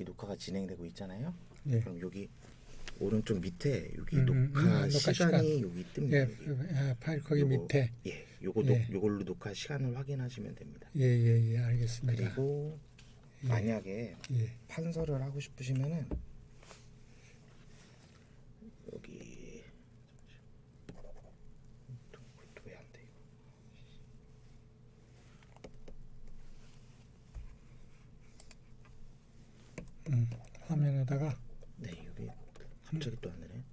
이렇게 녹화가 진행되고 있잖아요. 예. 그럼 여기 오른쪽 밑에 여기 녹화 시간이 시간. 여기 뜹니다. 예, 여기. 파일 거기 요거, 밑에. 예, 요거 예. 요걸로 녹화 시간을 확인하시면 됩니다. 예, 알겠습니다. 그리고 예. 만약에 예. 판서를 하고 싶으시면은 여기 왜 안 돼? 화면에다가 네, 여기 갑자기 또 안 되네.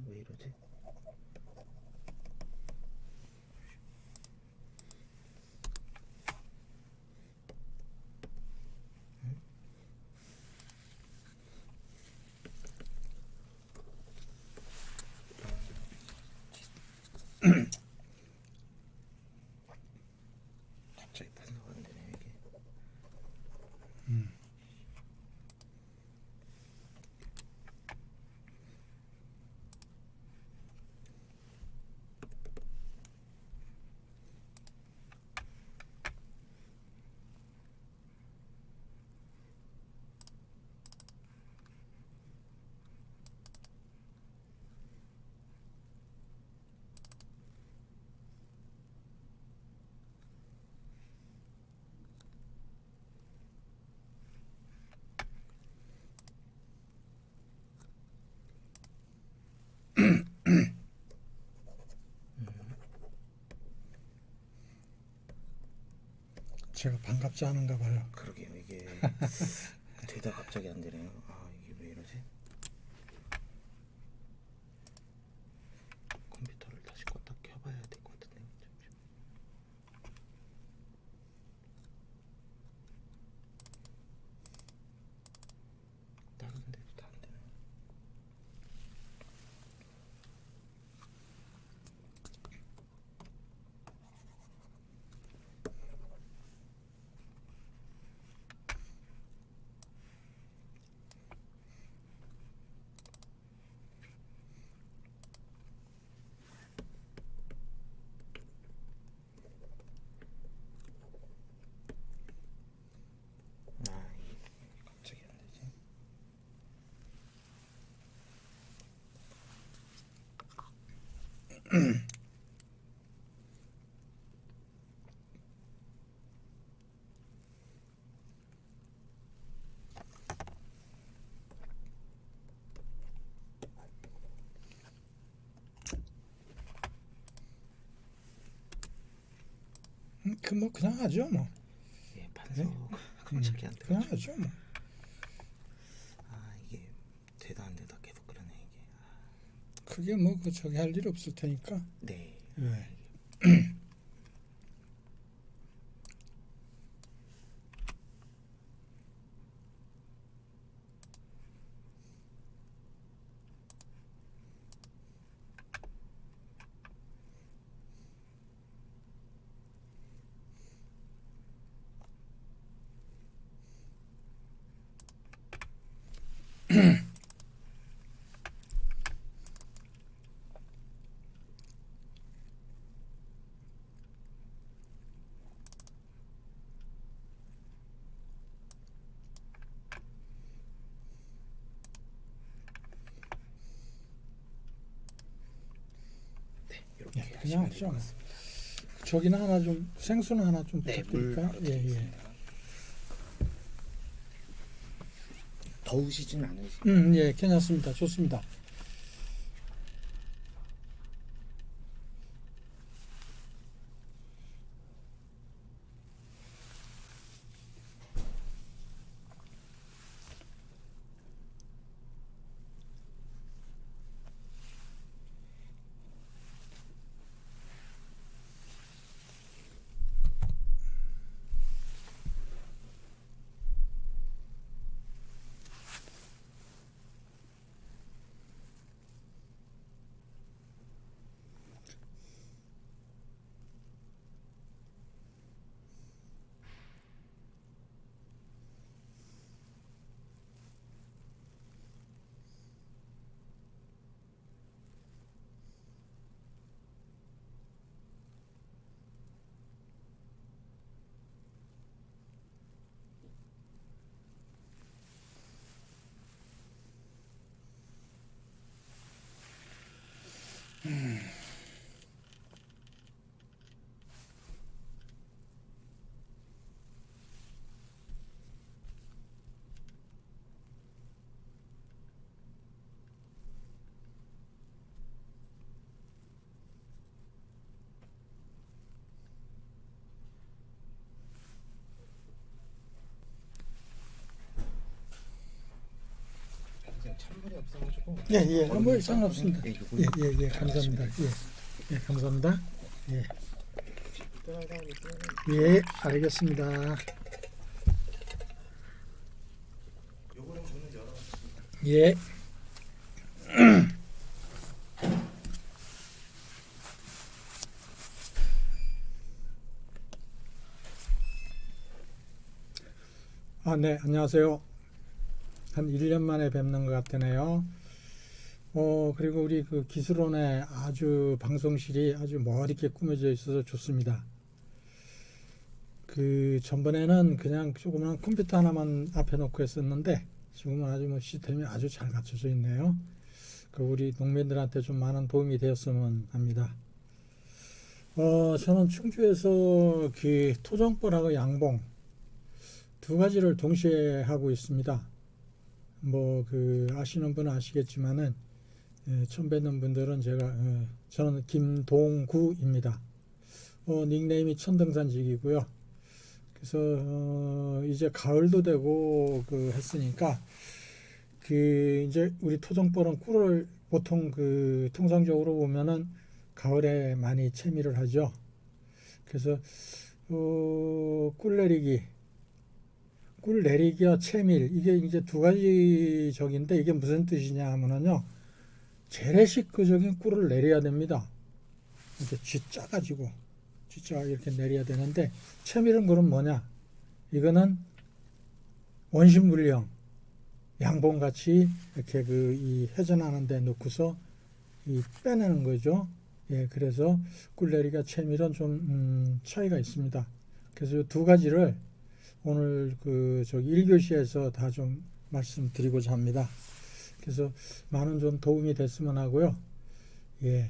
왜 이러지? 갑자기 판서가 안 되네 이게. 제가 반갑지 않은가 봐요. 그러게요, 이게 되다 갑자기 안 되네요. 아, 이게 왜 이러지? 컴퓨터를 다시 껐다 켜봐야 될 것 같은데. 다른 데도 다 안 되네. 아, 이게 갑자기 안 되지? 뭐 그냥 하죠 뭐. 예, 판서 네? 갑자기 안 돼. 그냥 하죠 뭐. 아, 이게 되다 안 되다 계속 그러네 이게. 그게 뭐 그 저기 할 일 없을 테니까. 네. 예. 이렇게 그냥 하시면 하죠. 될것 같습니다. 저기는 하나 좀 생수는 하나 좀 네, 부탁드릴까요? 물 예. 더우시진 않으시? 예, 괜찮습니다. 좋습니다. 찬물이 없어가지고. 예, 뭐 상관없습니다. 예, 이거 예, 감사합니다. 예, 감사합니다. 예, 예, 알겠습니다. 요거는 저는 열어봤습니다. 예. 네, 안녕하세요. 한 1년 만에 뵙는 것 같으네요. 그리고 우리 그 기술원의 아주 방송실이 아주 멋있게 꾸며져 있어서 좋습니다. 그 전번에는 그냥 조그만 컴퓨터 하나만 앞에 놓고 했었는데 지금은 아주 뭐 시스템이 아주 잘 갖춰져 있네요. 그 우리 농민들한테 좀 많은 도움이 되었으면 합니다. 저는 충주에서 그 토종벌하고 양봉 두 가지를 동시에 하고 있습니다. 뭐 그 아시는 분은 아시겠지만은 처음 뵙는 분들은 저는 김동구입니다. 닉네임이 천등산직이고요. 그래서 이제 가을도 되고 그 했으니까 그 이제 우리 토종벌은 꿀을 보통 그 통상적으로 보면은 가을에 많이 채미를 하죠. 그래서 꿀 내리기와 채밀 이게 이제 두 가지 적인데 이게 무슨 뜻이냐 하면은요 재래식적인 꿀을 내려야 됩니다. 이렇게 쥐짜가지고 이렇게 내려야 되는데 채밀은 그럼 뭐냐? 이거는 원심물령 양봉같이 이렇게 그 이 회전하는 데 넣고서 이 빼내는 거죠. 예, 그래서 꿀 내리기와 채밀은 좀 차이가 있습니다. 그래서 두 가지를 오늘 그 저기 1교시에서 다 좀 말씀드리고자 합니다. 그래서 많은 좀 도움이 됐으면 하고요. 예.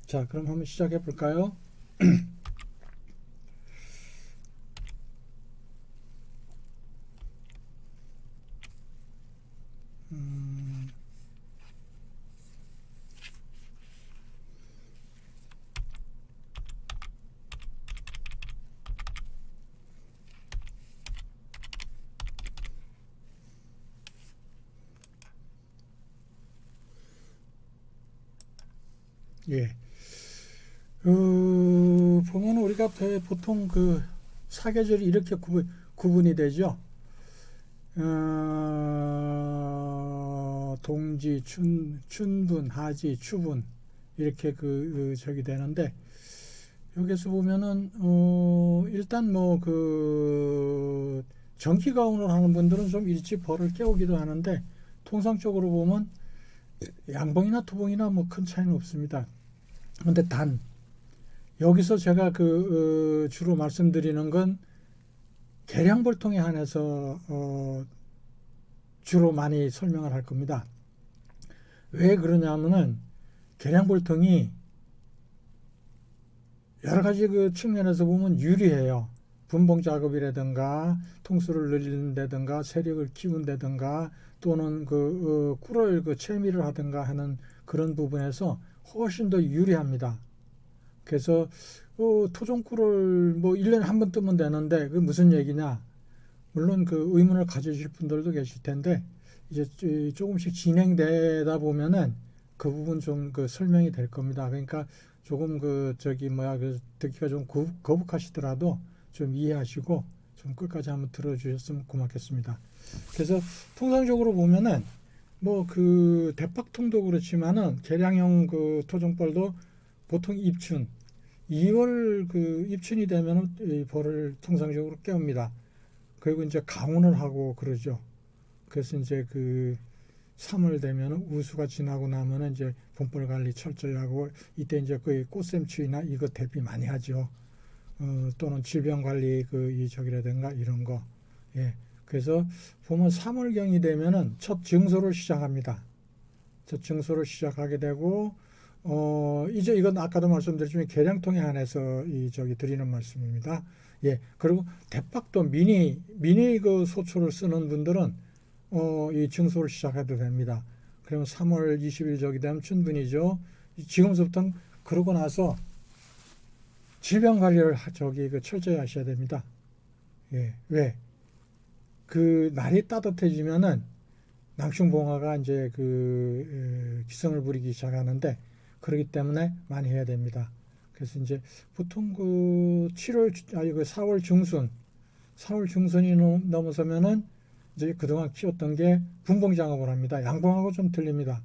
자, 그럼 한번 시작해 볼까요? 예. 보면 우리가 보통 그 사계절이 이렇게 구분이 되죠. 동지, 춘분, 하지, 추분 이렇게 저기 되는데 여기서 보면은 일단 뭐 그 정기 가운을 하는 분들은 좀 일찍 벌을 깨우기도 하는데 통상적으로 보면 양봉이나 토봉이나 뭐 큰 차이는 없습니다. 그런데 단 여기서 제가 주로 말씀드리는 건 계량볼통에 한해서 주로 많이 설명을 할 겁니다. 왜 그러냐면은 계량볼통이 여러 가지 그 측면에서 보면 유리해요. 분봉 작업이라든가 통수를 늘린다든가 세력을 키운다든가 또는 꿀을 채미를 하든가 하는 그런 부분에서 훨씬 더 유리합니다. 그래서 토종꿀을 뭐 1년에 한 번 뜨면 되는데 그 무슨 얘기냐? 물론 그 의문을 가지실 분들도 계실 텐데 이제 조금씩 진행되다 보면은 그 부분 좀 설명이 될 겁니다. 그러니까 조금 듣기가 좀 거북하시더라도 좀 이해하시고 좀 끝까지 한번 들어주셨으면 고맙겠습니다. 그래서 통상적으로 보면은 뭐 대박통도 그렇지만은 계량형 토종벌도 보통 입춘 2월 입춘이 되면은 이 벌을 통상적으로 깨웁니다. 그리고 이제 가온을 하고 그러죠. 그래서 이제 3월 되면은 우수가 지나고 나면은 이제 봄벌 관리 철저히 하고 이때 이제 꽃샘추위나 이거 대비 많이 하죠. 또는 질병 관리 저기라든가 이런 거. 예. 그래서 보면 3월경이 되면은 첫 증소를 시작합니다. 첫 증소를 시작하게 되고 이제 이건 아까도 말씀드렸지만 계량통에 한해서 드리는 말씀입니다. 예. 그리고 대박도 미니 소초를 쓰는 분들은 이 증소를 시작해도 됩니다. 그러면 3월 20일 저기 되면 춘분이죠. 지금부터 그러고 나서 질병 관리를 철저히 하셔야 됩니다. 예. 왜? 날이 따뜻해지면은 낭충봉화가 이제 기승을 부리기 시작하는데 그렇기 때문에 많이 해야 됩니다. 그래서 이제 보통 4월 중순이 넘어서면은 이제 그동안 키웠던 게 분봉 작업을 합니다. 양봉하고 좀 틀립니다.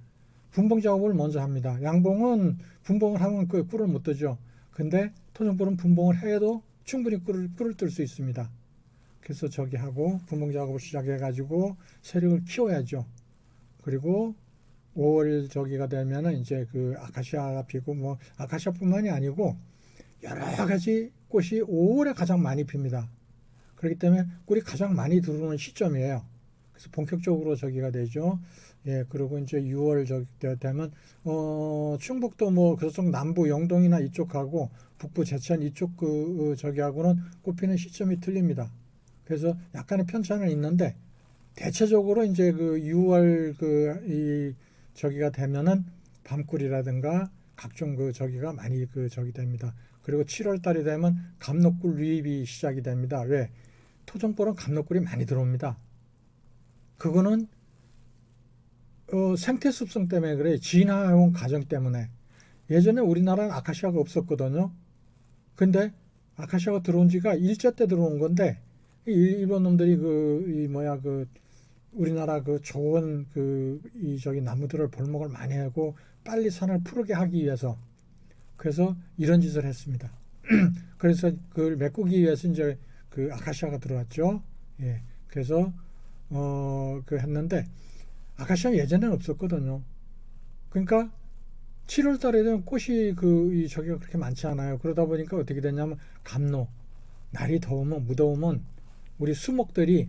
분봉 작업을 먼저 합니다. 양봉은 분봉을 하면 그 꿀을 못 뜨죠. 근데 토종꿀은 분봉을 해도 충분히 꿀을 뜰 수 있습니다. 그래서 저기 하고 분봉 작업을 시작해 가지고 세력을 키워야죠. 그리고 5월 저기가 되면은 이제 아카시아가 피고 뭐 아카시아뿐만이 아니고 여러 가지 꽃이 5월에 가장 많이 핍니다. 그렇기 때문에 꿀이 가장 많이 들어오는 시점이에요. 그래서 본격적으로 저기가 되죠. 예, 그리고 이제 6월 저기 되면 충북도 뭐 그쪽 남부 영동이나 이쪽하고 북부 제천 이쪽 저기하고는 꽃피는 시점이 틀립니다. 그래서 약간의 편차는 있는데 대체적으로 이제 6월 저기가 되면은 밤꿀이라든가 각종 저기가 많이 저기 됩니다. 그리고 7월 달이 되면 감로꿀 유입이 시작이 됩니다. 왜? 토종벌은 감로꿀이 많이 들어옵니다. 그거는 생태 습성 때문에 그래. 진화해온 과정 때문에. 예전에 우리나라는 아카시아가 없었거든요. 근데 아카시아가 들어온 지가 일제 때 들어온 건데 일본 놈들이 우리나라 좋은 저기 나무들을 벌목을 많이 하고 빨리 산을 푸르게 하기 위해서 그래서 이런 짓을 했습니다. 그래서 그걸 메꾸기 위해서 이제 아카시아가 들어왔죠. 예. 그래서 했는데 아카시아 예전에는 없었거든요. 그러니까 7월 달에 되면 꽃이 저기가 그렇게 많지 않아요. 그러다 보니까 어떻게 되냐면 감로 날이 더우면 무더우면 우리 수목들이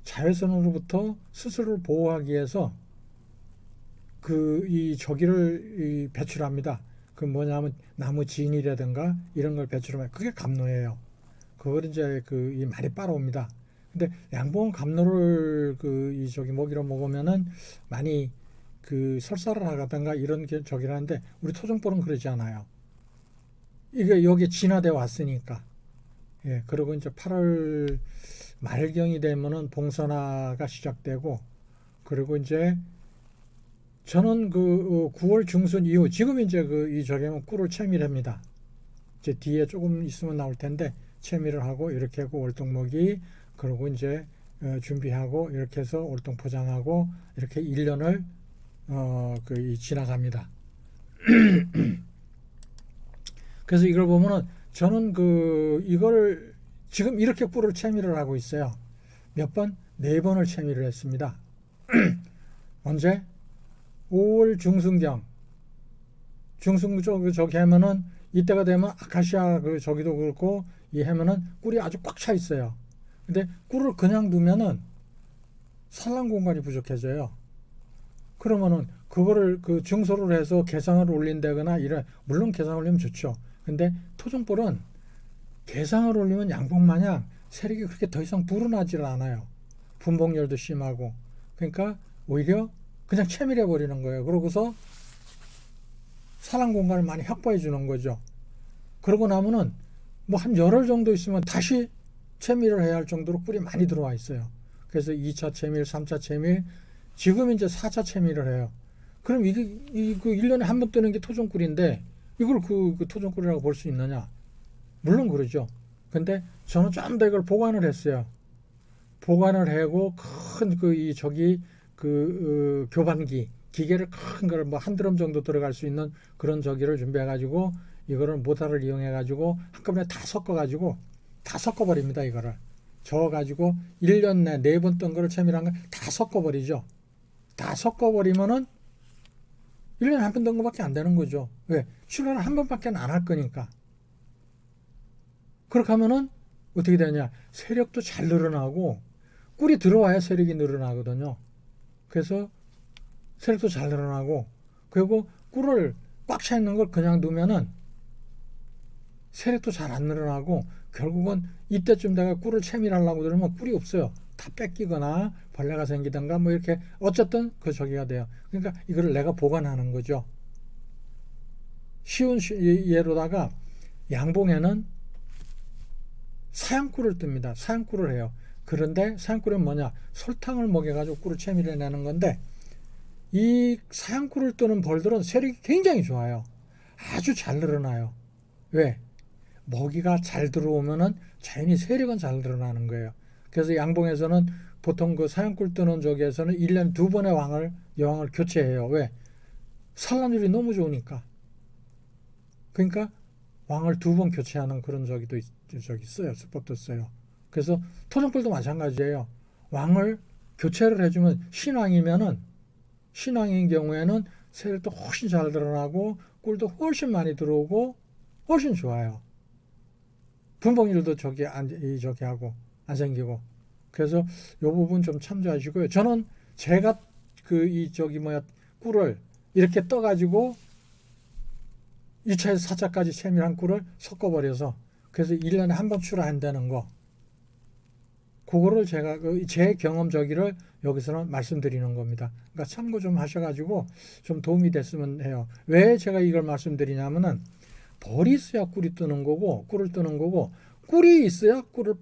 자외선으로부터 스스로를 보호하기 위해서 저기를 배출합니다. 뭐냐면 나무 진이라든가 이런 걸 배출하면 그게 감로예요. 그걸 이제 많이 빨아옵니다. 근데 양봉은 감로를 저기 먹이로 먹으면은 많이 설사를 하다든가 이런 게 저기라는데 우리 토종벌은 그러지 않아요. 이게 여기에 진화되어 왔으니까. 예, 그리고 이제 8월 말경이 되면은 봉선화가 시작되고 그리고 이제 저는 9월 중순 이후 지금 이제 저기면 꿀을 채밀합니다. 이제 뒤에 조금 있으면 나올 텐데 채밀을 하고 이렇게 하고 월동먹이 그리고 이제 준비하고 이렇게 해서 월동 포장하고 이렇게 1년을 지나갑니다. 그래서 이걸 보면은 저는 이걸 지금 이렇게 꿀을 채밀을 하고 있어요. 몇 번? 4번을 채밀을 했습니다. 언제? 5월 중순경. 저기 하면은 이때가 되면 아카시아 저기도 그렇고 이 하면은 꿀이 아주 꽉 차 있어요. 근데 꿀을 그냥 두면은 산란 공간이 부족해져요. 그러면은 그거를 증소를 해서 개상을 올린다거나 물론 개상을 올리면 좋죠. 근데 토종벌은 개상을 올리면 양봉 마냥 세력이 그렇게 더 이상 불어나질 않아요. 분봉열도 심하고. 그러니까 오히려 그냥 채밀해 버리는 거예요. 그러고서 산란 공간을 많이 확보해 주는 거죠. 그러고 나면은 뭐 한 열흘 정도 있으면 다시 채밀을 해야 할 정도로 꿀이 많이 들어와 있어요. 그래서 2차 채밀, 3차 채밀, 지금 이제 4차 채밀을 해요. 그럼 이게 1년에 한 번 뜨는 게 토종꿀인데 이걸 토종꿀이라고 볼 수 있느냐? 물론 그러죠. 근데 저는 좀 더 이걸 보관을 했어요. 보관을 하고 큰 교반기 기계를 큰 걸 뭐 한 드럼 정도 들어갈 수 있는 그런 저기를 준비해 가지고 이거를 모터를 이용해 가지고 한꺼번에 다 섞어 버립니다. 이거를 저어 가지고 1년 내 4번 뜬 거를 채밀한 걸 다 섞어 버리죠. 다 섞어 버리면은 1년에 한 번 뜬 거밖에 안 되는 거죠. 왜? 출하를 한 번밖에 안 할 거니까. 그렇게 하면은 어떻게 되냐? 세력도 잘 늘어나고 꿀이 들어와야 세력이 늘어나거든요. 그래서 세력도 잘 늘어나고 그리고 꿀을 꽉 차 있는 걸 그냥 두면은 세력도 잘 안 늘어나고 결국은 이때쯤 내가 꿀을 채밀하려고 그러면 꿀이 없어요. 다 뺏기거나 벌레가 생기든가 뭐 이렇게 어쨌든 저기가 돼요. 그러니까 이거를 내가 보관하는 거죠. 쉬운 예로다가 양봉에는 사양꿀을 뜹니다. 사양꿀을 해요. 그런데 사양꿀은 뭐냐? 설탕을 먹여가지고 꿀을 채밀어내는 건데 이 사양꿀을 뜨는 벌들은 세력이 굉장히 좋아요. 아주 잘 늘어나요. 왜? 먹이가 잘 들어오면은 자연히 세력은 잘 늘어나는 거예요. 그래서 양봉에서는 보통 그 사양꿀 뜨는 쪽에서는 1년에 2번의 여왕을 교체해요. 왜? 산란율이 너무 좋으니까. 그러니까 왕을 2번 교체하는 그런 저기 있어요. 수법도 있어요. 그래서 토종꿀도 마찬가지예요. 왕을 교체를 해주면 신왕인 경우에는 세력도 훨씬 잘 드러나고 꿀도 훨씬 많이 들어오고 훨씬 좋아요. 분봉률도 하고 안 생기고. 그래서 이 부분 좀 참조하시고요. 저는 제가 꿀을 이렇게 떠가지고 2차에서 4차까지 세밀한 꿀을 섞어버려서 그래서 1년에 한 번 출하한다는 거. 그거를 제가 제 경험 저기를 여기서는 말씀드리는 겁니다. 그러니까 참고 좀 하셔가지고 좀 도움이 됐으면 해요. 왜 제가 이걸 말씀드리냐면은 벌이 있어야 꿀이 뜨는 거고 꿀을 뜨는 거고 꿀이 있어야 꿀을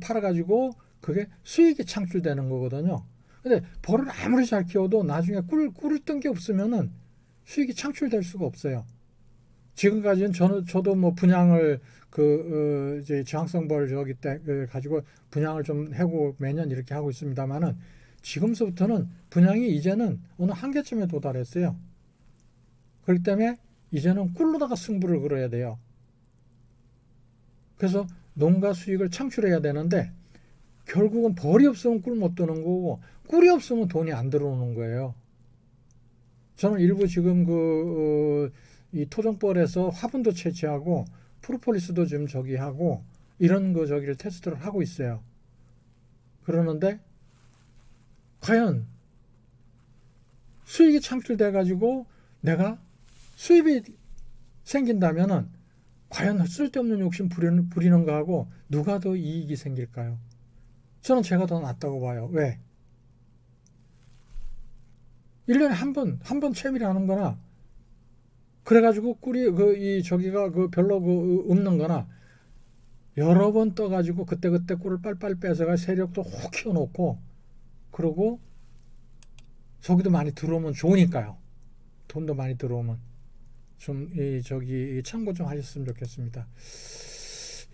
팔아가지고 그게 수익이 창출되는 거거든요. 근데 벌을 아무리 잘 키워도 나중에 꿀을 뜬 게 없으면은 수익이 창출될 수가 없어요. 지금까지는 저도 뭐 분양을 이제 저항성벌 저기 때 가지고 분양을 좀 하고 매년 이렇게 하고 있습니다만은 지금서부터는 분양이 이제는 어느 한계점에 도달했어요. 그렇기 때문에 이제는 꿀로다가 승부를 걸어야 돼요. 그래서 농가 수익을 창출해야 되는데 결국은 벌이 없으면 꿀 못 뜨는 거고 꿀이 없으면 돈이 안 들어오는 거예요. 저는 일부 지금 이 토종벌에서 화분도 채취하고 프로폴리스도 좀 하고 이런 저기를 테스트를 하고 있어요. 그러는데 과연 수익이 창출돼 가지고 내가 수입이 생긴다면은 과연 쓸데없는 욕심 부리는 거하고 누가 더 이익이 생길까요? 저는 제가 더 낫다고 봐요. 왜? 1년에 한 번 채밀하는 거나 그래가지고 꿀이 저기가 별로 없는 거나 여러 번 떠가지고 그때 꿀을 빨빨 빼서가 세력도 혹 키워놓고 그러고 저기도 많이 들어오면 좋으니까요. 돈도 많이 들어오면 좀 참고 좀 하셨으면 좋겠습니다.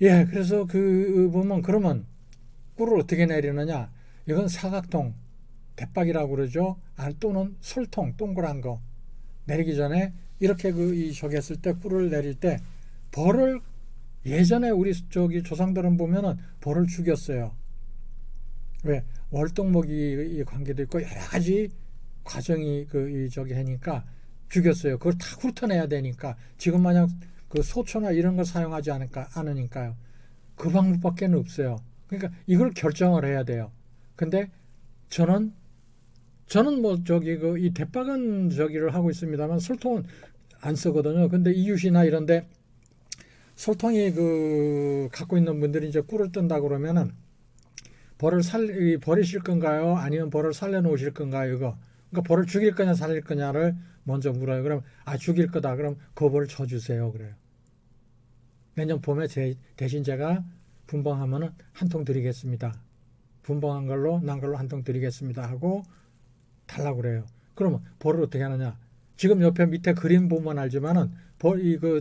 예, 그래서 보면 그러면 꿀을 어떻게 내리느냐? 이건 사각통 대박이라고 그러죠. 또는 설통 동그란 거 내리기 전에 이렇게 저기 했을 때 꿀을 내릴 때 벌을 예전에 우리 조상들은 보면은 벌을 죽였어요. 왜? 월동먹이 관계도 있고 여러 가지 과정이 저기 하니까 죽였어요. 그걸 다 훑어내야 되니까 지금 마냥 소초나 이런 걸 사용하지 않으니까요. 그 방법밖에 없어요. 그러니까 이걸 결정을 해야 돼요. 근데 저는 뭐 이 대박은 저기를 하고 있습니다만 설통은 안 쓰거든요. 근데 이웃이나 이런데 설통이 갖고 있는 분들이 이제 꿀을 뜬다 그러면은 벌을 버리실 건가요? 아니면 벌을 살려놓으실 건가요? 이거. 그러니까 벌을 죽일 거냐 살릴 거냐를 먼저 물어요. 그럼 죽일 거다. 그럼 그 벌을 줘주세요. 그래요. 내년 봄에 대신 제가 분봉하면은 한 통 드리겠습니다. 분봉한 걸로 난 걸로 한 통 드리겠습니다 하고 달라고 그래요. 그러면 벌을 어떻게 하느냐? 지금 옆에 밑에 그림 보면 알지만은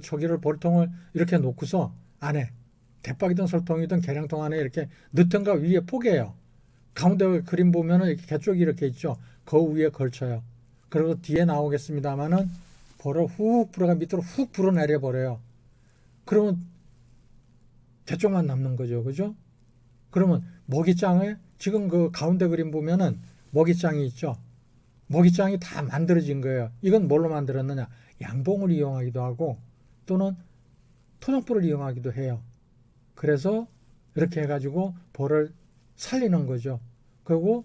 저기를 벌통을 이렇게 놓고서 안에 대박이든 설통이든 계량통 안에 이렇게 넣든가 위에 포개요. 가운데 그림 보면은 이렇게 개쪽이 이렇게 있죠. 그 위에 걸쳐요. 그리고 뒤에 나오겠습니다만은 벌을 훅 불어가 밑으로 훅 불어내려 버려요. 그러면 개쪽만 남는 거죠. 그죠? 그러면 먹이장에 지금 가운데 그림 보면은 먹이장이 있죠. 먹이장이 다 만들어진 거예요. 이건 뭘로 만들었느냐? 양봉을 이용하기도 하고 또는 토종뿔을 이용하기도 해요. 그래서 이렇게 해가지고 벌을 살리는 거죠. 그리고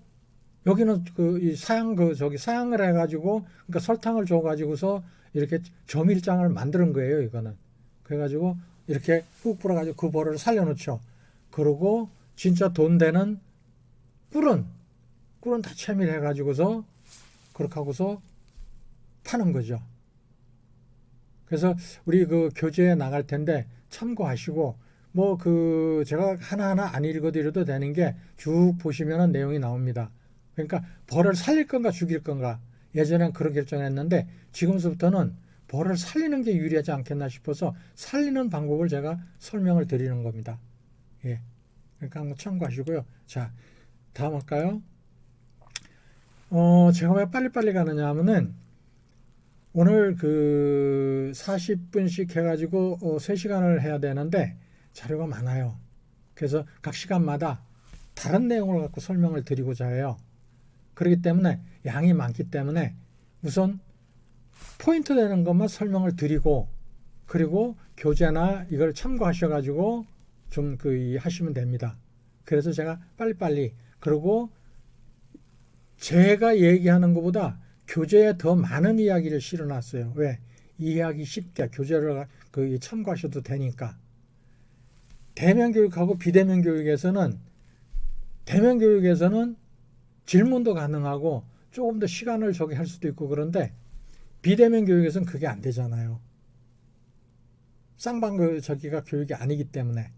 여기는 사양을 해가지고 그러니까 설탕을 줘가지고서 이렇게 조밀장을 만드는 거예요. 이거는 그래가지고 이렇게 훅 불어가지고 그 벌을 살려놓죠. 그러고 진짜 돈 되는 꿀은 다 채밀해가지고서 그렇게 하고서 파는 거죠. 그래서 우리 교제에 나갈 텐데 참고하시고 뭐 그 제가 하나하나 안 읽어드려도 되는 게 쭉 보시면은 내용이 나옵니다. 그러니까 벌을 살릴 건가 죽일 건가 예전엔 그런 결정을 했는데 지금부터는 벌을 살리는 게 유리하지 않겠나 싶어서 살리는 방법을 제가 설명을 드리는 겁니다. 예. 그러니까 한번 참고하시고요. 자, 다음 할까요? 제가 왜 빨리빨리 가느냐 하면은 오늘 그 40분씩 해가지고 3시간을 해야 되는데 자료가 많아요. 그래서 각 시간마다 다른 내용을 갖고 설명을 드리고자 해요. 그렇기 때문에 양이 많기 때문에 우선 포인트 되는 것만 설명을 드리고 그리고 교재나 이걸 참고하셔가지고 좀 하시면 됩니다. 그래서 제가 빨리빨리 그리고 제가 얘기하는 것보다 교재에 더 많은 이야기를 실어놨어요. 왜? 이해하기 쉽게 교재를 참고하셔도 되니까. 대면 교육하고 비대면 교육에서는 대면 교육에서는 질문도 가능하고 조금 더 시간을 저기 할 수도 있고 그런데 비대면 교육에서는 그게 안 되잖아요. 쌍방 저기가 교육이 아니기 때문에.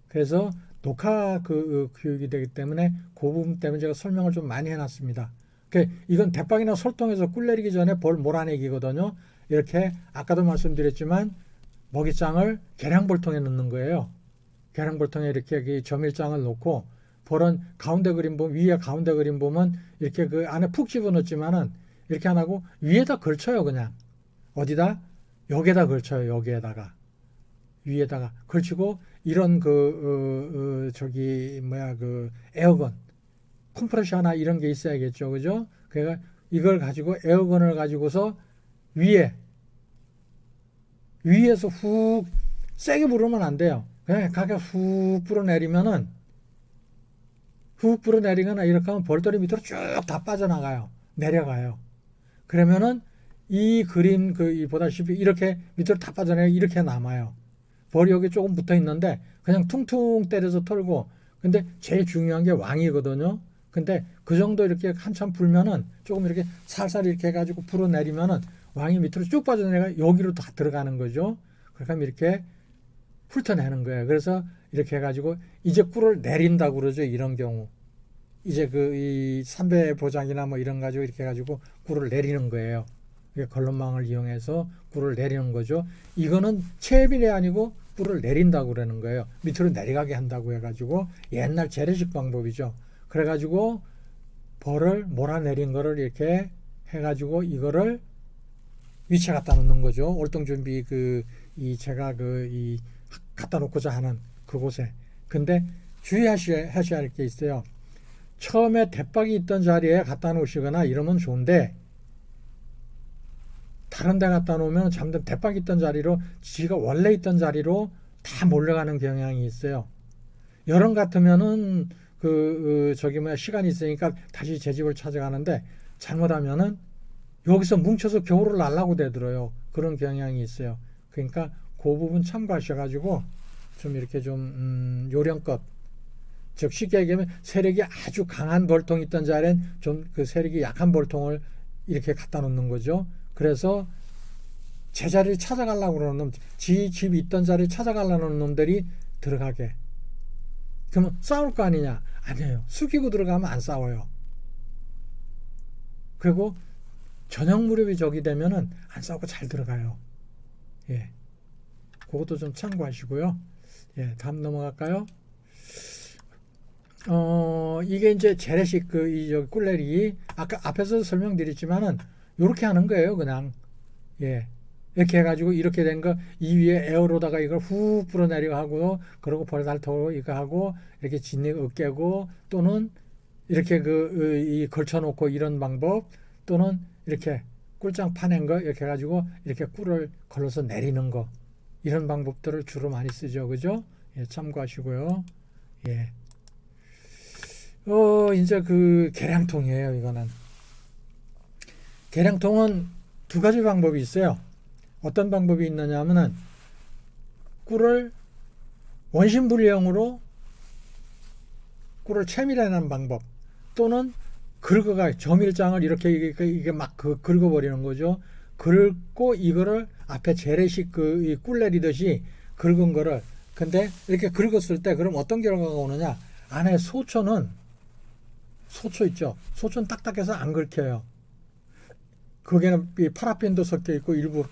그래서 녹화 교육이 되기 때문에 그 부분 때문에 제가 설명을 좀 많이 해놨습니다. 이건 대빵이나 솔통에서 꿀 내리기 전에 벌 몰아내기거든요. 이렇게 아까도 말씀드렸지만 먹이장을 계량볼통에 넣는 거예요. 계량볼통에 이렇게 점일장을 놓고 벌은 가운데 그림 보면 위에 가운데 그림 보면 이렇게 그 안에 푹 집어넣지만은 이렇게 안 하고 위에다 걸쳐요. 그냥 어디다 여기에다 걸쳐요. 여기에다가 위에다가 걸치고 이런 에어건 컴프레셔 하나 이런 게 있어야겠죠. 그죠? 그러니까 이걸 가지고 에어건을 가지고서 위에서 훅 세게 부르면 안 돼요. 그냥 가게 훅 불어내리면은 훅 불어내리거나 이렇게 하면 벌들이 밑으로 쭉 다 빠져나가요. 내려가요. 그러면은 이 그림 보다시피 이렇게 밑으로 다 빠져나가요. 이렇게 남아요. 벌이 여기 조금 붙어 있는데 그냥 퉁퉁 때려서 털고 근데 제일 중요한 게 왕이거든요. 근데 그 정도 이렇게 한참 불면은 조금 이렇게 살살 이렇게 해가지고 불어내리면은 왕이 밑으로 쭉 빠져내가 여기로 다 들어가는 거죠. 그렇게 하면 이렇게 훑어내는 거예요. 그래서 이렇게 해가지고 이제 꿀을 내린다고 그러죠. 이런 경우. 이제 이 삼배 보장이나 뭐 이런 가지고 이렇게 해가지고 꿀을 내리는 거예요. 걸론망을 이용해서 꿀을 내리는 거죠. 이거는 채비이 아니고 꿀을 내린다고 그러는 거예요. 밑으로 내려가게 한다고 해가지고 옛날 재래식 방법이죠. 그래가지고 벌을 몰아내린 거를 이렇게 해가지고 이거를 위치에 갖다 놓는 거죠. 월동준비 제가 갖다 놓고자 하는 그곳에. 근데 주의하셔야 할 게 있어요. 처음에 대박이 있던 자리에 갖다 놓으시거나 이러면 좋은데 다른 데 갖다 놓으면 잠든 대박이 있던 자리로 지가 원래 있던 자리로 다 몰려가는 경향이 있어요. 여름 같으면은 시간이 있으니까 다시 제 집을 찾아가는데 잘못하면은 여기서 뭉쳐서 겨울을 날라고 되더라고요. 그런 경향이 있어요. 그러니까 그 부분 참고하셔가지고 좀 이렇게 좀 요령껏 즉 쉽게 얘기하면 세력이 아주 강한 벌통이 있던 자리엔 좀 세력이 약한 벌통을 이렇게 갖다 놓는 거죠. 그래서 제자리를 찾아가려고 그러는 놈, 집이 있던 자리를 찾아가려는 놈들이 들어가게. 그러면 싸울 거 아니냐? 아니에요. 숙이고 들어가면 안 싸워요. 그리고 저녁 무렵이 저기 되면은 안 싸우고 잘 들어가요. 예. 그것도 좀 참고하시고요. 예, 다음 넘어갈까요? 이게 이제 재래식 꿀내리 아까 앞에서 설명드렸지만은 요렇게 하는 거예요, 그냥. 예. 이렇게 해가지고 이렇게 된 거 이 위에 에어로다가 이걸 훅 불어내려 하고 그리고 벌달토 이거 하고 이렇게 진액 으깨고 또는 이렇게 걸쳐놓고 이런 방법 또는 이렇게 꿀장 파낸 거 이렇게 해가지고 이렇게 꿀을 걸러서 내리는 거 이런 방법들을 주로 많이 쓰죠, 그죠? 예, 참고하시고요. 예. 이제 계량통이에요, 이거는. 계량통은 두 가지 방법이 있어요. 어떤 방법이 있느냐 하면은 꿀을 원심불량으로 꿀을 채밀하는 방법 또는 긁어가 점일장을 이렇게 이게 막 긁어버리는 거죠. 긁고 이거를 앞에 재래식 꿀 내리듯이 긁은 거를 근데 이렇게 긁었을 때 그럼 어떤 결과가 오느냐? 안에 소초 있죠. 소초는 딱딱해서 안 긁혀요. 거기에는 이 파라핀도 섞여 있고 일부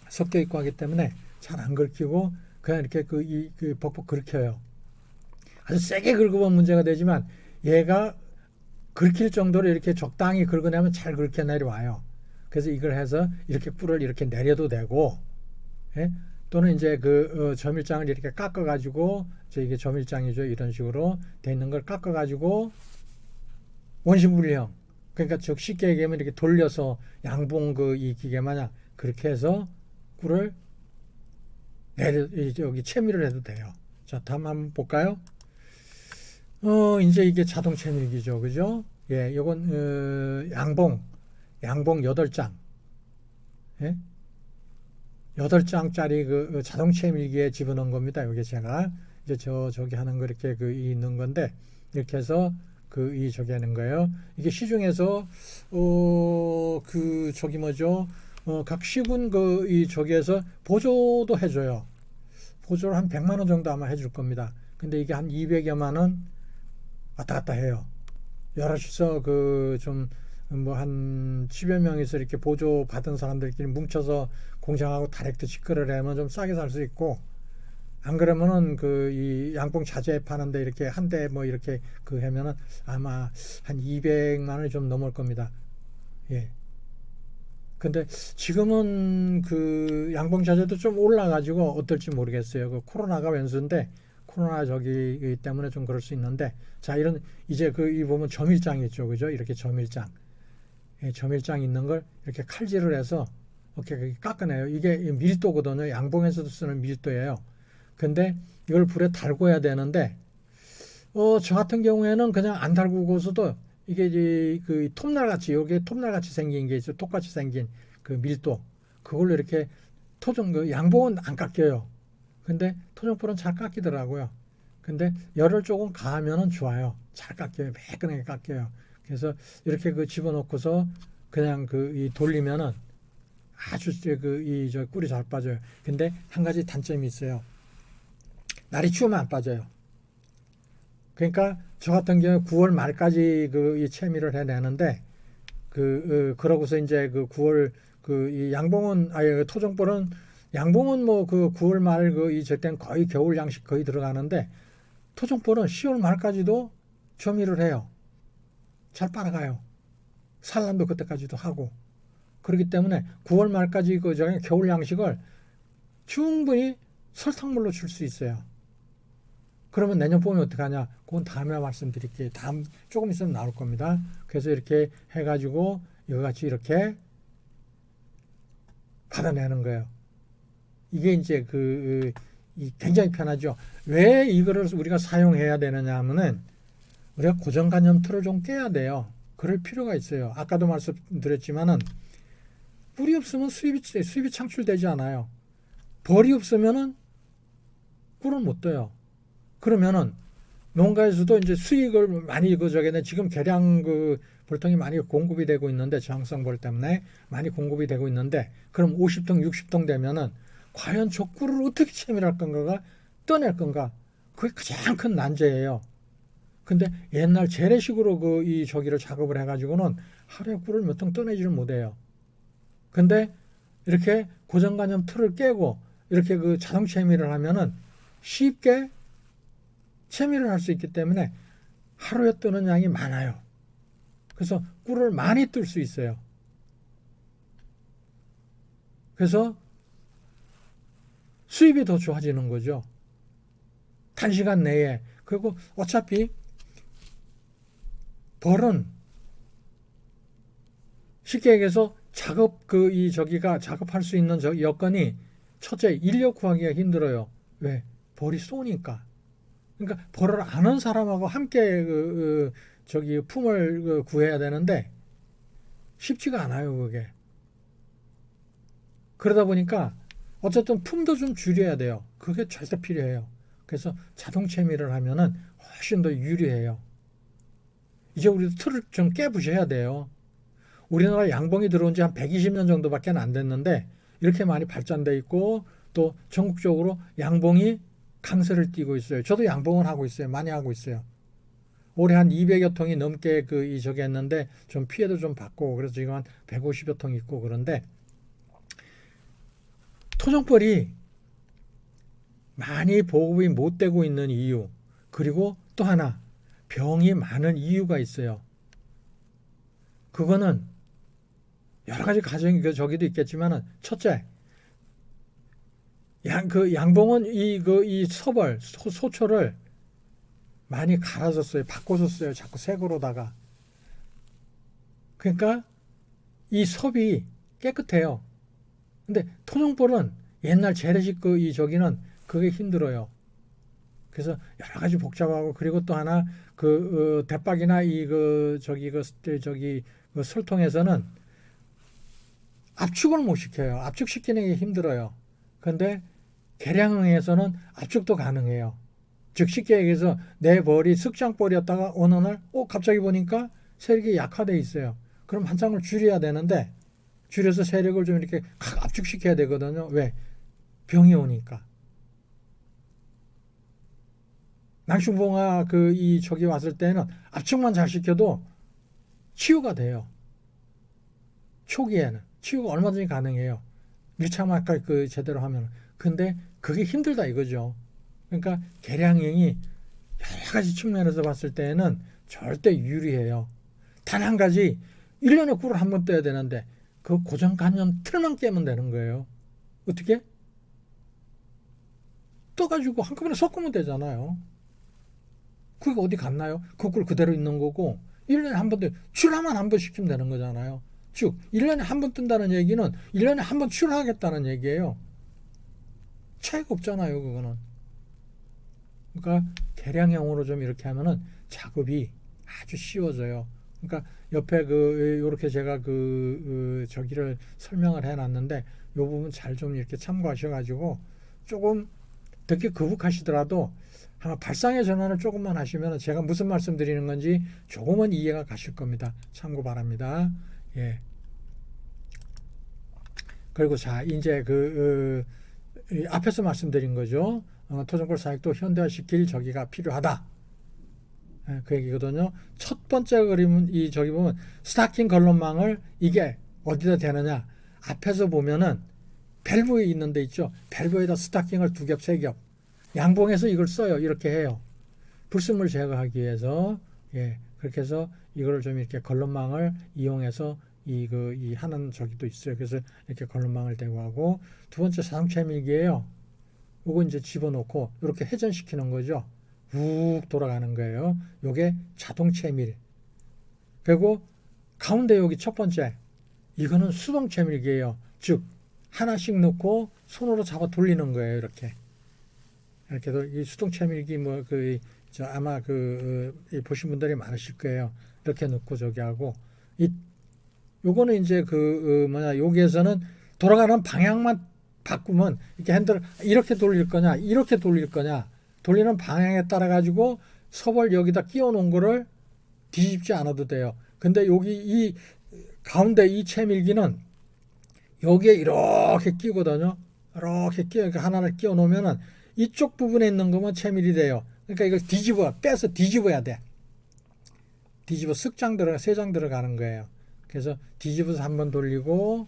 섞여 있고 하기 때문에 잘 안 긁히고 그냥 이렇게 그 벅벅 긁혀요. 아주 세게 긁으면 문제가 되지만 얘가 긁힐 정도로 이렇게 적당히 긁어내면 잘 긁혀 내려와요. 그래서 이걸 해서 이렇게 꿀을 이렇게 내려도 되고, 예? 또는 이제 그 점일장을 이렇게 깎아가지고, 이게 점일장이죠. 이런 식으로 돼 있는 걸 깎아가지고 원심분리형. 그러니까 즉 쉽게 얘기하면 이렇게 돌려서 양봉 이 기계 마냥 그렇게 해서 꿀을 여기 채밀을 해도 돼요. 자, 다음 한번 볼까요? 이제 이게 자동 채밀기죠. 그죠? 예, 요건 양봉 8장. 예? 8장짜리 그 자동 채밀기에 집어넣은 겁니다. 이게 제가 이제 저기 하는 거 이렇게 있는 건데 이렇게 해서 저기 하는 거예요. 이게 시중에서 저기 뭐죠? 각 시군 저기에서 보조도 해줘요. 보조를 한 100만 원 정도 아마 해줄 겁니다. 근데 이게 한 200여만 원 왔다 갔다 해요. 여럿이서 좀 뭐 한 10여 명이서 이렇게 보조 받은 사람들끼리 뭉쳐서 공장하고 다렉트 직거래를 하면 좀 싸게 살 수 있고, 안 그러면은 이 양봉 자재 파는데 이렇게 한 대 뭐 이렇게 하면은 아마 한 200만 원이 좀 넘을 겁니다. 예. 근데 지금은 양봉 자재도 좀 올라가지고 어떨지 모르겠어요. 코로나가 왼수인데 코로나 저기 때문에 좀 그럴 수 있는데, 자, 이제 이 보면 점일장 있죠. 그죠? 이렇게 점일장. 예, 점일장 있는 걸 이렇게 칼질을 해서 이렇게 깎아내요. 이게 밀도거든요. 양봉에서도 쓰는 밀도예요. 근데 이걸 불에 달궈야 되는데, 저 같은 경우에는 그냥 안 달구고서도 이게 이제 톱날같이, 여기에 톱날같이 생긴 게 있어요. 똑같이 생긴 밀도. 그걸로 이렇게 양봉은 안 깎여요. 근데 토종불은 잘 깎이더라고요. 근데 열을 조금 가하면은 좋아요. 잘 깎여요. 매끈하게 깎여요. 그래서 이렇게 집어넣고서 그냥 돌리면은 아주 저 꿀이 잘 빠져요. 근데 한 가지 단점이 있어요. 날이 추우면 안 빠져요. 그러니까 저 같은 경우 9월 말까지 이 채미를 해내는데 그러고서 이제 9월 이 양봉은 토종불은 양봉은 뭐 9월 말 이때는 거의 겨울 양식 거의 들어가는데, 토종불은 10월 말까지도 조미를 해요. 잘 빨아가요. 산란도 그때까지도 하고. 그렇기 때문에 9월 말까지 겨울 양식을 충분히 설탕물로 줄 수 있어요. 그러면 내년 봄에 어떻게 하냐? 그건 다음에 말씀드릴게요. 다음 조금 있으면 나올 겁니다. 그래서 이렇게 해가지고 이거같이 이렇게 받아내는 거예요. 이게 이제 굉장히 편하죠. 왜 이거를 우리가 사용해야 되느냐 하면은 우리가 고정관념 틀을 좀 깨야 돼요. 그럴 필요가 있어요. 아까도 말씀드렸지만은 꿀이 없으면 수입이 창출되지 않아요. 벌이 없으면은 꿀은 못 떠요. 그러면은 농가에서도 이제 수익을 많이 지금 계량 벌통이 많이 공급이 되고 있는데, 저항성 벌 때문에 많이 공급이 되고 있는데, 그럼 50통, 60통 되면은 과연 저 꿀을 어떻게 채밀할 건가가 떠낼 건가? 그게 가장 큰 난제예요. 근데 옛날 재래식으로 저기를 작업을 해가지고는 하루에 꿀을 몇 통 떠내지를 못해요. 근데 이렇게 고정관념 틀을 깨고 이렇게 자동 채밀을 하면은 쉽게 채밀을 할 수 있기 때문에 하루에 뜨는 양이 많아요. 그래서 꿀을 많이 뜰 수 있어요. 그래서 수입이 더 좋아지는 거죠. 단시간 내에. 그리고 어차피 벌은 쉽게 얘기해서 작업할 수 있는 여건이, 첫째, 인력 구하기가 힘들어요. 왜? 벌이 쏘니까. 그러니까 벌을 아는 사람하고 함께 품을 구해야 되는데 쉽지가 않아요, 그게. 그러다 보니까 어쨌든 품도 좀 줄여야 돼요. 그게 절대 필요해요. 그래서 자동 채밀을 하면은 훨씬 더 유리해요. 이제 우리도 틀을 좀 깨부셔야 돼요. 우리나라 양봉이 들어온 지 한 120년 정도밖에 안 됐는데 이렇게 많이 발전돼 있고, 또 전국적으로 양봉이 강세를 띠고 있어요. 저도 양봉을 하고 있어요. 많이 하고 있어요. 올해 한 200여 통이 넘게 저기 했는데 좀 피해도 좀 받고 그래서 지금 한 150여 통 있고 그런데 토종벌이 많이 보급이 못 되고 있는 이유 그리고 또 하나 병이 많은 이유가 있어요. 그거는 여러 가지 가정이 저기도 있겠지만은 첫째 양봉은 이 서벌 소초를 많이 갈아줬어요. 바꿔줬어요. 자꾸 색으로다가. 그러니까 이 섭이 깨끗해요. 근데 토종벌은 옛날 재래식 저기는 그게 힘들어요. 그래서 여러 가지 복잡하고 그리고 또 하나 대박이나 저기 설통에서는 압축을 못 시켜요. 압축시키는 게 힘들어요. 근데 계량에서는 압축도 가능해요. 즉 쉽게 얘기해서 내 벌이 쓱장벌이었다가 어느 날 갑자기 보니까 세력이 약화돼 있어요. 그럼 한 쌍을 줄여야 되는데 줄여서 세력을 좀 이렇게 압축시켜야 되거든요. 왜? 병이 오니까. 낭충봉화 저기 왔을 때는 압축만 잘 시켜도 치유가 돼요. 초기에는 치유가 얼마든지 가능해요. 밀착막까 제대로 하면. 근데 그게 힘들다 이거죠. 그러니까 계량형이 여러 가지 측면에서 봤을 때는 절대 유리해요. 단 한 가지 1년에 꿀을 한 번 떠야 되는데 그 고정관념 틀만 깨면 되는 거예요. 어떻게? 떠가지고 한꺼번에 섞으면 되잖아요. 그게 어디 갔나요? 그 꿀 그대로 있는 거고 1년에 한 번 출하만 한 번 시키면 되는 거잖아요. 즉 1년에 한 번 뜬다는 얘기는 1년에 한 번 출하하겠다는 얘기예요. 차이가 없잖아요. 그거는. 그러니까 계량형으로 좀 이렇게 하면은 작업이 아주 쉬워져요. 그러니까 옆에 요렇게 제가 저기를 설명을 해놨는데 요 부분 잘 좀 이렇게 참고하셔가지고 조금 듣기 거북하시더라도 아마 발상의 전환을 조금만 하시면 제가 무슨 말씀 드리는 건지 조금은 이해가 가실 겁니다. 참고 바랍니다. 예. 그리고 자 이제 앞에서 말씀드린 거죠. 토종벌 사육도 현대화시킬 저기가 필요하다. 예, 그 얘기거든요. 첫 번째 그림은 저기 보면 스타킹 걸론망을 이게 어디다 대느냐. 앞에서 보면은 밸브에 있는 데 있죠. 밸브에다 스타킹을 2겹, 3겹. 양봉에서 이걸 써요. 이렇게 해요. 불순물 제거하기 위해서. 예, 그렇게 해서 이거를 좀 이렇게 걸론망을 이용해서 이 하는 저기도 있어요. 그래서 이렇게 걸론망을 대고 하고 두 번째 자동차 밀기예요. 요거 이제 집어넣고 이렇게 회전시키는 거죠. 욱 돌아가는 거예요. 요게 자동차 밀. 그리고 가운데 여기 첫 번째 이거는 수동차 밀기예요. 즉 하나씩 넣고 손으로 잡아 돌리는 거예요. 이렇게 이 수동차 밀기 아마 보신 분들이 많으실 거예요. 이렇게 넣고 저기 하고 요거는 이제 여기에서는 돌아가는 방향만 바꾸면 이렇게 핸들을 이렇게 돌릴 거냐 이렇게 돌릴 거냐 돌리는 방향에 따라 가지고 서벌 여기다 끼워 놓은 거를 뒤집지 않아도 돼요. 근데 여기 이 가운데 이 채밀기는 여기에 이렇게 끼거든요. 이렇게 하나를 끼워 놓으면은 이쪽 부분에 있는 거면 채밀이 돼요. 그러니까 이걸 빼서 뒤집어야 돼. 뒤집어 세 장 들어가는 거예요. 그래서 뒤집어서 한번 돌리고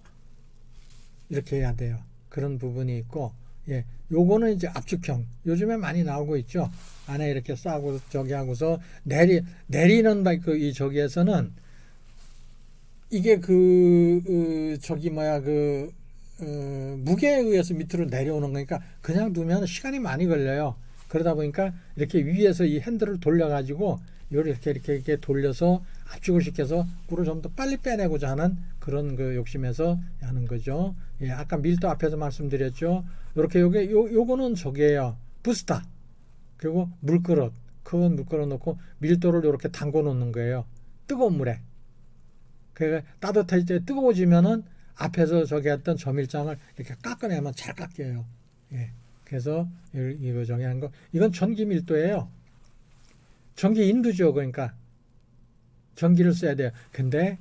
이렇게 해야 돼요. 그런 부분이 있고, 예, 요거는 이제 압축형. 요즘에 많이 나오고 있죠. 안에 이렇게 싸고 저기 하고서 내리는 이 저기에서는 이게 무게에 의해서 밑으로 내려오는 거니까 그냥 두면 시간이 많이 걸려요. 그러다 보니까 이렇게 위에서 이 핸들을 돌려가지고 이렇게 돌려서 압축을 시켜서 꿀을 좀 더 빨리 빼내고자 하는 그런 욕심에서 하는 거죠. 예, 아까 밀도 앞에서 말씀드렸죠. 이렇게 요거는 저기예요. 부스타. 그리고 물그릇. 큰 물그릇 넣고 밀도를 이렇게 담궈 놓는 거예요. 뜨거운 물에. 그러니까 따뜻할 때 뜨거워지면은 앞에서 저기 했던 저밀장을 이렇게 깎아내면 잘 깎여요. 예. 그래서 이거 정의한 거. 이건 전기 밀도예요. 전기 인두죠. 그러니까 전기를 써야 돼요. 근데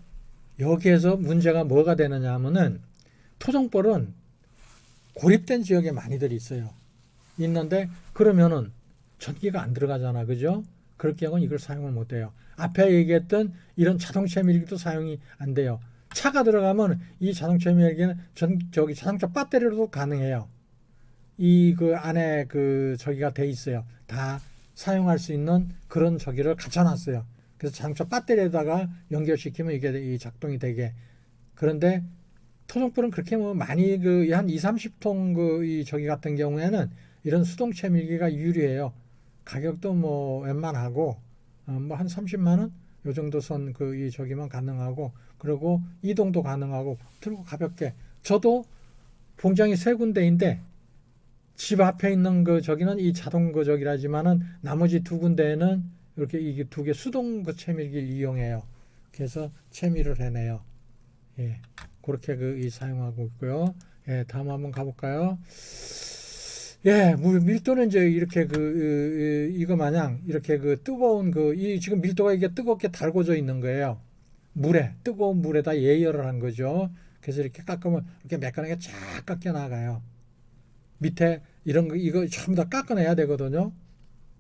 여기에서 문제가 뭐가 되느냐 하면은 토종벌은 고립된 지역에 많이들 있어요. 있는데 그러면은 전기가 안 들어가잖아. 그죠? 그럴 경우는 이걸 사용을 못 해요. 앞에 얘기했던 이런 자동 채밀기도 사용이 안 돼요. 차가 들어가면 이 자동 채밀기는 자동차 배터리로도 가능해요. 이 그 안에 그 저기가 돼 있어요. 다 사용할 수 있는 그런 저기를 갖춰놨어요. 그래서 자동차 배터리에다가 연결시키면 이게 이 작동이 되게. 그런데 토종불은 그렇게 뭐 많이 그 한 2, 30통 그 이 저기 같은 경우에는 이런 수동 채밀기가 유리해요. 가격도 뭐 웬만하고 뭐 한 30만 원 요 정도 선 그 이 저기만 가능하고 그리고 이동도 가능하고 들고 가볍게. 저도 공장이 세 군데인데 집 앞에 있는 그 저기는 이 자동 그 저기라지만은 나머지 두 군데에는 이렇게 이게 두 개 수동 그 채밀기를 이용해요. 그래서 채밀을 해내요. 예. 그렇게 그 이 사용하고 있고요. 예, 다음 한번 가볼까요? 예, 밀도는 이제 이렇게 이거 마냥 이렇게 그 뜨거운 이 지금 밀도가 이게 뜨겁게 달궈져 있는 거예요. 뜨거운 물에다 예열을 한 거죠. 그래서 이렇게 깎으면 이렇게 매끈하게 쫙 깎여 나가요. 밑에 이런 거, 이거 전부 다 깎아내야 되거든요.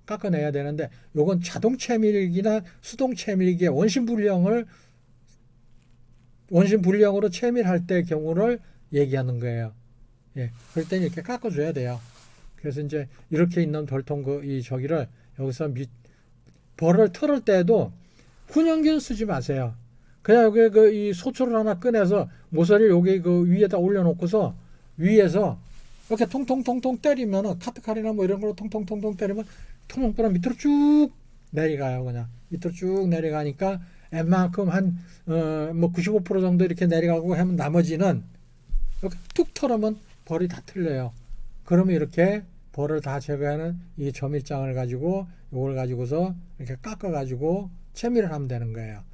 깎아내야 되는데, 요건 자동 채밀기나 수동 채밀기의 원심 불량으로 채밀할 때 경우를 얘기하는 거예요. 예. 그럴 때는 이렇게 깎아줘야 돼요. 그래서 이제 이렇게 있는 돌통 이 저기를 여기서 벌을 털을 때도 훈연기는 쓰지 마세요. 그냥 여기 이 소초를 하나 꺼내서 모서리를 여기 그 위에다 올려놓고서 위에서 이렇게 통통통통 때리면 카트칼이나 뭐 이런 걸로 통통통통 때리면 토종불은 밑으로 쭉 내려가요. 그냥 밑으로 쭉 내려가니까 웬만큼 한 뭐 95% 정도 이렇게 내려가고 하면 나머지는 이렇게 툭 털으면 벌이 다 틀려요. 그러면 이렇게 벌을 다 제거하는 이 저밀장을 가지고 이걸 가지고서 이렇게 깎아가지고 채밀을 하면 되는 거예요.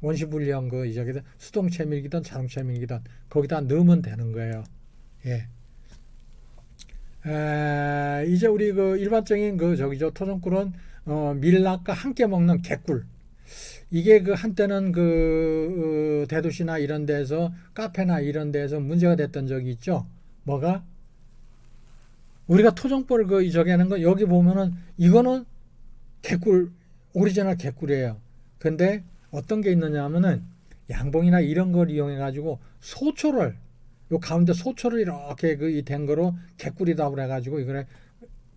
원시불량 저기다 수동 채밀기든 자동 채밀기든 거기다 넣으면 되는 거예요. 예. 이제 우리 일반적인 토종꿀은 밀락과 함께 먹는 개꿀. 이게 한때는 대도시나 이런 데서 카페나 이런 데서 문제가 됐던 적이 있죠. 뭐가? 우리가 토종꿀을 저기 하는 거 여기 보면은 이거는 개꿀, 오리지널 개꿀이에요. 근데 어떤 게 있느냐 하면은 양봉이나 이런 걸 이용해 가지고 소초를 요 가운데 소초를 이렇게 된 거로 개꿀이다 그래 가지고 이거를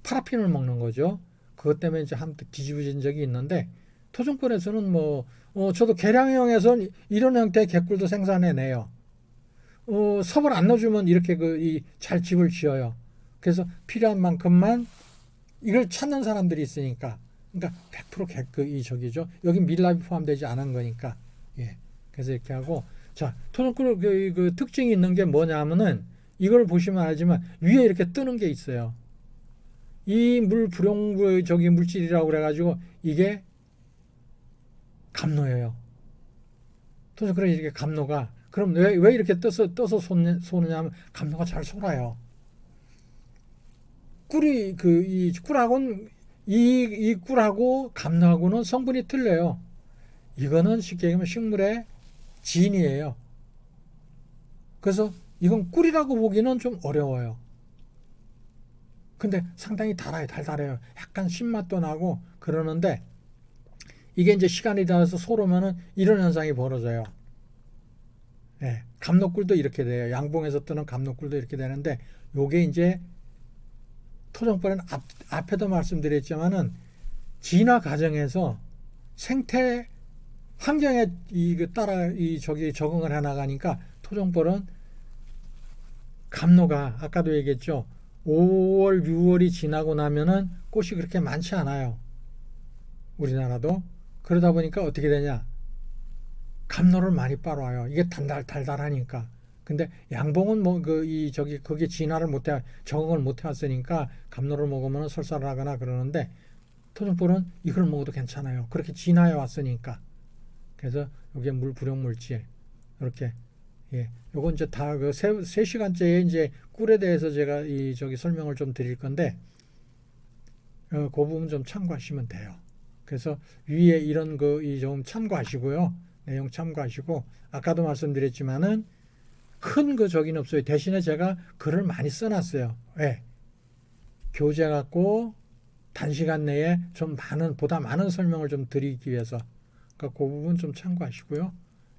파라핀을 먹는 거죠. 그것 때문에 이제 한때 뒤집어진 적이 있는데 토종꿀에서는 저도 계량형에서 이런 형태의 개꿀도 생산해내요. 섭을 안 넣어주면 이렇게 잘 집을 지어요. 그래서 필요한 만큼만 이걸 찾는 사람들이 있으니까. 그러니까 100% 저기죠. 여기 밀랍이 포함되지 않은 거니까. 예. 그래서 이렇게 하고. 자, 토종꿀 특징이 있는 게 뭐냐 하면은 이걸 보시면 알지만 위에 이렇게 뜨는 게 있어요. 이 불용 물질이라고 그래가지고 이게 감노예요. 토종꿀에 이렇게 감노가 그럼 왜 이렇게 떠서 쏘느냐면 감노가 잘 쏘라요. 꿀이 이 꿀하고는 이 꿀하고 감노하고는 성분이 틀려요. 이거는 쉽게 얘기하면 식물의 진이에요. 그래서 이건 꿀이라고 보기는 좀 어려워요. 근데 상당히 달달해요. 약간 신맛도 나고 그러는데 이게 이제 시간이 지나서 소르면은 이런 현상이 벌어져요. 예, 감노꿀도 이렇게 돼요. 양봉에서 뜨는 감노꿀도 이렇게 되는데 요게 이제 토종꿀은 앞에도 말씀드렸지만은 진화 과정에서 생태 환경에 따라 적응을 해 나가니까 토종벌은 감노가 아까도 얘기했죠. 5월, 6월이 지나고 나면은 꽃이 그렇게 많지 않아요. 우리나라도. 그러다 보니까 어떻게 되냐. 감노를 많이 빨아와요. 이게 달달하니까. 근데 양봉은 거기에 진화를 적응을 못 해왔으니까 감노를 먹으면 설사하거나 그러는데 토종벌은 이걸 먹어도 괜찮아요. 그렇게 진화해 왔으니까. 그래서 이게 불용물질 이렇게 예, 요건 이제 다 3시간째에 이제 꿀에 대해서 제가 설명을 좀 드릴 건데 그 부분 좀 참고하시면 돼요. 그래서 위에 이런 좀 참고하시고요. 내용 참고하시고 아까도 말씀드렸지만은 큰 저기는 없어요. 대신에 제가 글을 많이 써놨어요. 왜? 교재 갖고 단시간 내에 좀 보다 많은 설명을 좀 드리기 위해서. 그러니까 그 부분 좀 참고하시고요.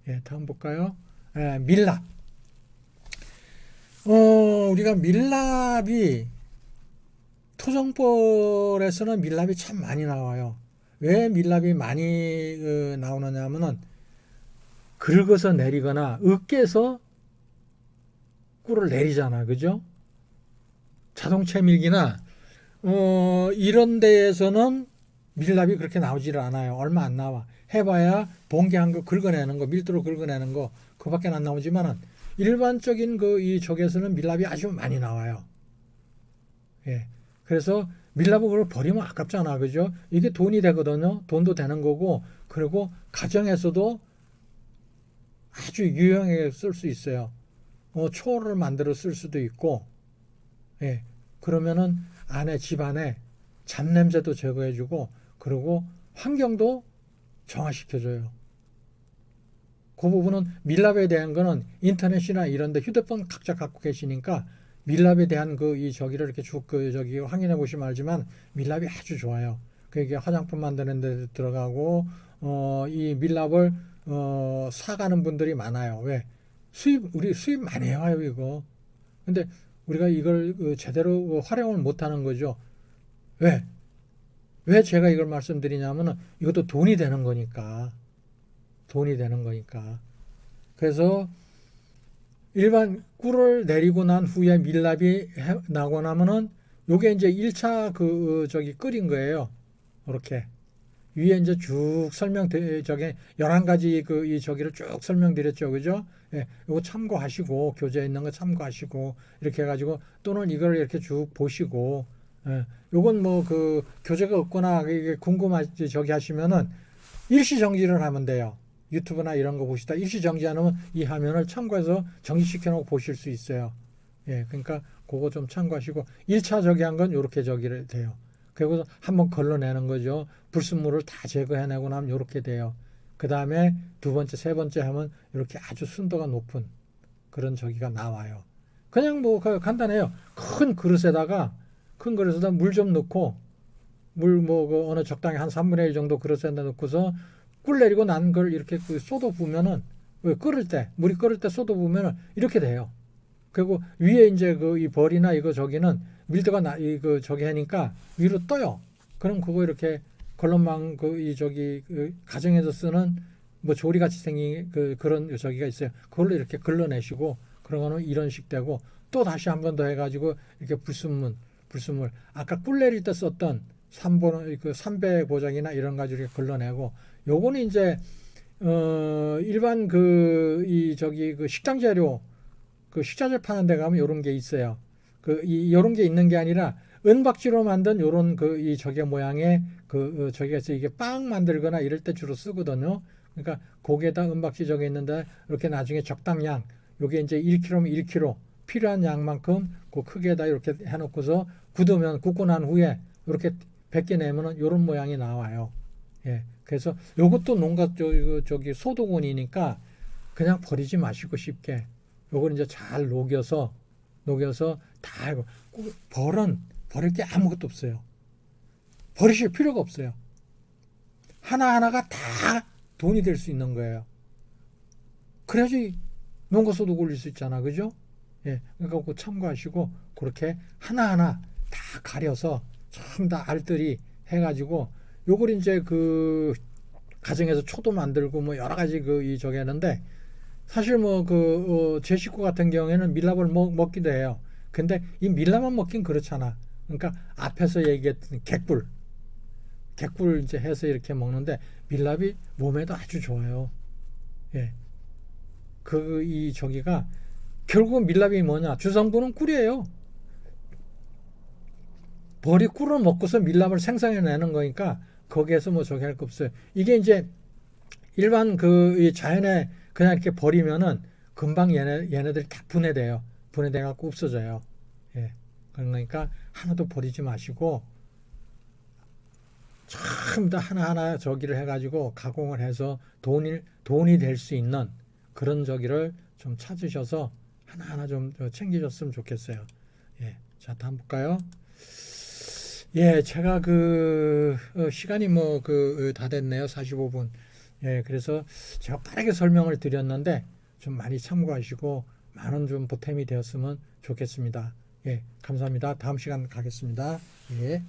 예, 다음 볼까요? 예, 밀랍. 우리가 밀랍이 토종벌에서는 밀랍이 참 많이 나와요. 왜 밀랍이 많이 나오느냐 하면은 긁어서 내리거나 으깨서 꿀을 내리잖아. 그죠? 자동차 밀기나 이런 데에서는 밀랍이 그렇게 나오지를 않아요. 얼마 안 나와. 해봐야 봉개한 거 긁어내는 거, 밀도로 긁어내는 거 그밖에 안 나오지만은 일반적인 이 적에서는 밀랍이 아주 많이 나와요. 예. 그래서 밀랍을 그걸 버리면 아깝잖아. 그죠? 이게 돈이 되거든요. 돈도 되는 거고, 그리고 가정에서도 아주 유용하게 쓸 수 있어요. 초를 만들어 쓸 수도 있고, 예. 그러면은 집안에 잡냄새도 제거해주고, 그리고 환경도 정화시켜줘요. 그 부분은 밀랍에 대한 거는 인터넷이나 이런데 휴대폰 각자 갖고 계시니까 밀랍에 대한 저기를 이렇게 쭉 저기 확인해 보시면 알지만 밀랍이 아주 좋아요. 그게 화장품 만드는 데 들어가고 이 밀랍을 사가는 분들이 많아요. 왜? 우리 수입 많이 해와요, 이거. 근데 우리가 이걸 제대로 활용을 못 하는 거죠. 왜? 왜 제가 이걸 말씀드리냐면은 이것도 돈이 되는 거니까. 돈이 되는 거니까. 그래서 일반 꿀을 내리고 난 후에 밀랍이 나고 나면은 요게 이제 1차 저기 끓인 거예요. 이렇게. 위에 이제 쭉 저기 11가지 이 저기를 쭉 설명드렸죠. 그죠? 예. 요거 참고하시고 교재에 있는 거 참고하시고 이렇게 해 가지고 또는 이걸 이렇게 쭉 보시고 예. 요건 뭐 교재가 없거나 이게 궁금하지 저기 하시면은 일시 정지를 하면 돼요. 유튜브나 이런 거 보시다 일시 정지 안 하면 이 화면을 참고해서 정지시켜 놓고 보실 수 있어요. 예, 그러니까 그거 좀 참고하시고 1차 저기 한 건 이렇게 저기를 돼요. 그리고 한번 걸러내는 거죠. 불순물을 다 제거해내고 나면 이렇게 돼요. 그 다음에 두 번째, 세 번째 하면 이렇게 아주 순도가 높은 그런 저기가 나와요. 그냥 뭐 간단해요. 큰 그릇에다 물 좀 넣고 물 어느 적당히 한 3분의 1 정도 그릇에다 넣고서 꿀 내리고 난 걸 이렇게 쏟아 부으면은 물이 끓을 때 쏟아 부으면은 이렇게 돼요. 그리고 위에 이제 이 벌이나 이거 저기는 밀도가 이거 저기 하니까 위로 떠요. 그럼 그거 이렇게 걸렁망 이 저기 가정에서 쓰는 뭐 조리같이 생긴 그런 저기가 있어요. 그걸로 이렇게 걸러내시고 그러고는 이런 식 되고 또 다시 한 번 더 해가지고 이렇게 불순물 아까 꿀 내릴 때 썼던 3배 보정이나 이런 가지고 이렇게 걸러내고 요거는 이제 일반 이 저기 식당 재료 식자재 파는 데 가면 요런 게 있어요. 요런 게 있는 게 아니라 은박지로 만든 요런 이 저게 모양의 저기에서 이게 빵 만들거나 이럴 때 주로 쓰거든요. 그러니까 거기에다 은박지 저게 있는데 이렇게 나중에 적당량 요게 이제 1kg면 1kg 필요한 양만큼 그 크기에다 이렇게 해놓고서 굽고 난 후에 이렇게 벗겨내면은 요런 모양이 나와요. 예. 그래서 요것도 농가 저기 소독원이니까 그냥 버리지 마시고 쉽게 요걸 이제 잘 녹여서 다 하고 벌은 버릴 게 아무것도 없어요. 버리실 필요가 없어요. 하나하나가 다 돈이 될 수 있는 거예요. 그래야지 농가 소득 올릴 수 있잖아. 그죠? 예. 그러니까 그거 참고하시고 그렇게 하나하나 다 가려서 전부 다 알뜰히 해가지고 요걸 이제 가정에서 초도 만들고 뭐 여러 가지 이 저기 하는데 사실 뭐 제 식구 같은 경우에는 밀랍을 먹기도 해요. 근데 이 밀랍만 먹긴 그렇잖아. 그러니까 앞에서 얘기했던 객꿀 이제 해서 이렇게 먹는데 밀랍이 몸에도 아주 좋아요. 예. 이 저기가 결국은 밀랍이 뭐냐? 주성분은 꿀이에요. 벌이 꿀을 먹고서 밀랍을 생성해내는 거니까 거기에서 뭐 저기 할 거 없어요. 이게 이제 일반 이 자연에 그냥 이렇게 버리면은 금방 얘네들이 다 분해돼요. 분해돼갖고 없어져요. 예. 그러니까 하나도 버리지 마시고 전부 다 하나하나 저기를 해가지고 가공을 해서 돈이 될 수 있는 그런 저기를 좀 찾으셔서 하나하나 좀 챙기셨으면 좋겠어요. 예. 자, 다음 볼까요? 예, 제가 시간이 뭐 다 됐네요. 45분. 예, 그래서 제가 빠르게 설명을 드렸는데 좀 많이 참고하시고 많은 좀 보탬이 되었으면 좋겠습니다. 예, 감사합니다. 다음 시간 가겠습니다. 예.